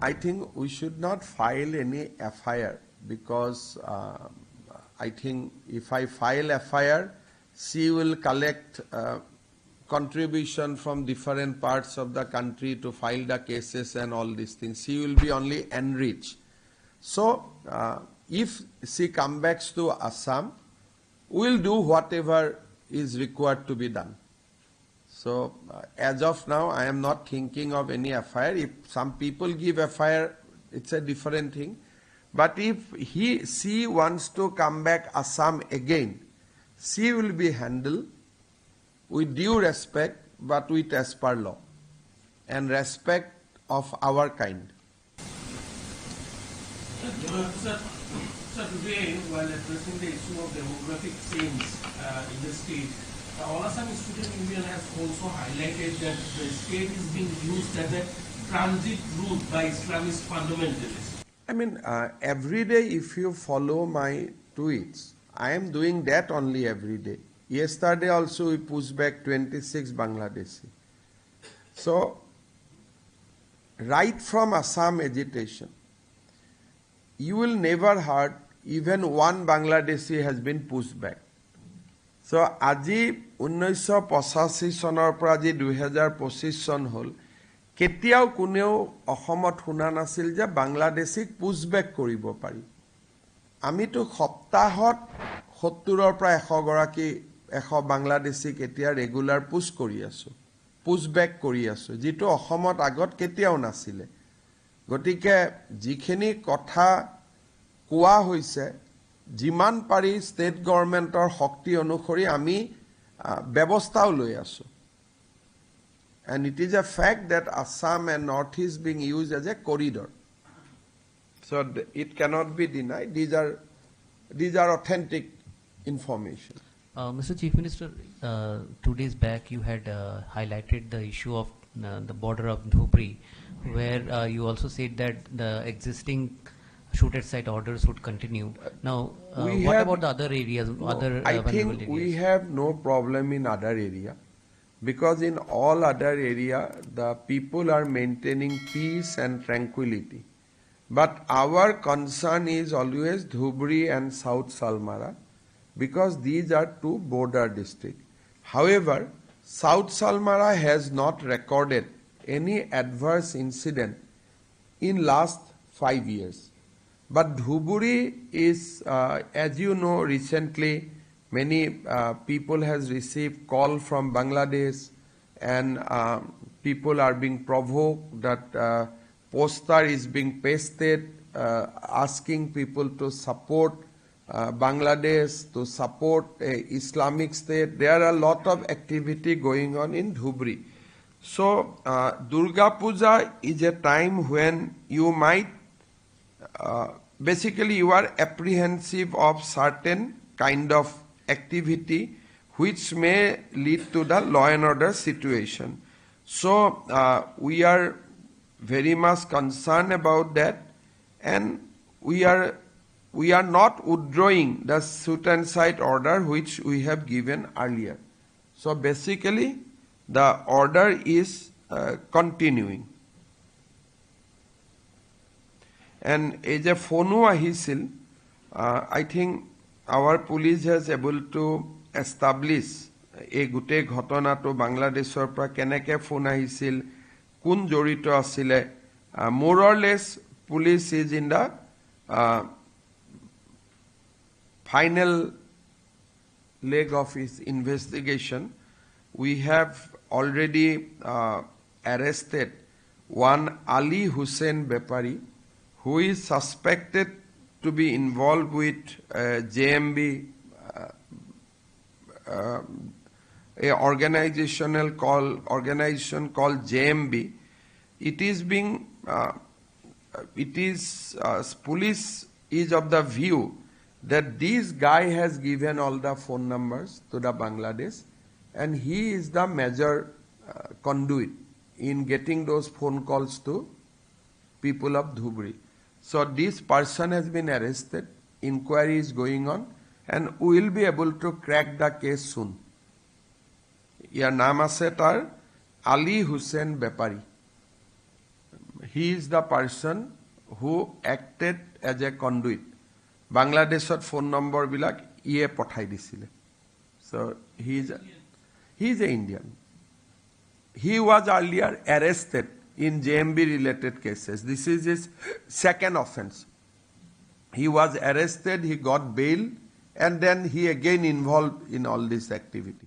I think we should not file any FIR because I think if I file FIR, she will collect contribution from different parts of the country to file the cases and all these things. She will be only enriched. So if she comes back to Assam, we will do whatever is required to be done. So as of now, I am not thinking of any FIR. If some people give FIR, it's a different thing. But if she wants to come back Assam again, she will be handled with due respect, but with as per law and respect of our kind. Sir, today, while addressing the issue of demographic change in the state, the All Assam Student Union has also highlighted that the state is being used as a transit route by Islamist fundamentalists. I mean, every day if you follow my tweets, I am doing that only every day. Yesterday also we pushed back 26 Bangladeshi. So, right from Assam agitation, you will never heard even one Bangladeshi has been pushed back. So, আজি 1985 চনৰ পৰা আজি 2025 চন হল কেতিয়াও কোনেও অসমত শুনা নাছিল যে বাংলাদেশিক পুশবেক কৰিব পাৰি আমিতো সপ্তাহত 70ৰ পৰা 100 গৰাকী 100 বাংলাদেশিক এতিয়া ৰেগুলাৰ পুশ কৰি আছো পুশবেক কৰি আছো যেটো অসমত আগত কেতিয়াও নাছিলে গতিকে যিখিনি কথা কোৱা হৈছে যিমান পাৰি ষ্টেট গভৰ্ণমেণ্টৰ শক্তি অনুসৰি আমি ব্যৱস্থাও লৈ আছো and it is a fact that Assam and Northeast being used as a corridor so it cannot be denied these are authentic information. Mr. Chief Minister, 2 days back you had highlighted the issue of the border of Dhubri where you also said that the existing shoot at site orders would continue. Now, what about the other areas? I think we have no problem in other area because in all other area the people are maintaining peace and tranquility. But our concern is always Dhubri and South Salmara because these are two border districts. However, South Salmara has not recorded any adverse incident in last 5 years. But Dhubri is, as you know, recently many people has received call from Bangladesh and people are being provoked that poster is being pasted asking people to support Bangladesh, to support Islamic State. There are a lot of activity going on in Dhubri. So Durga Puja is a time when you might basically you are apprehensive of certain kind of activity which may lead to the law and order situation. So we are very much concerned about that and we are not withdrawing the shoot and sight order which we have given earlier. So basically the order is continuing. And as a phonu ahisil, I think our police has able to establish a gute ghotona to Bangladeshor pra keneke phone ahisil, kun jorito asile. More or less, police is in the final leg of its investigation. We have already arrested one Ali Hussain Bepari, who is suspected to be involved with JMB, a organization called JMB. It is being, police is of the view that this guy has given all the phone numbers to the Bangladesh, and he is the major conduit in getting those phone calls to people of Dhubri. So this person has been arrested, inquiry is going on, and we will be able to crack the case soon. Your name ase tar Ali Hussain Bepari. he is the person who acted as a conduit. Bangladesh's phone number bilak iye pothai disile. So he is an Indian. He was earlier arrested in JMB related cases. This is his second offense. He was arrested, he got bail, and then he again involved in all this activity.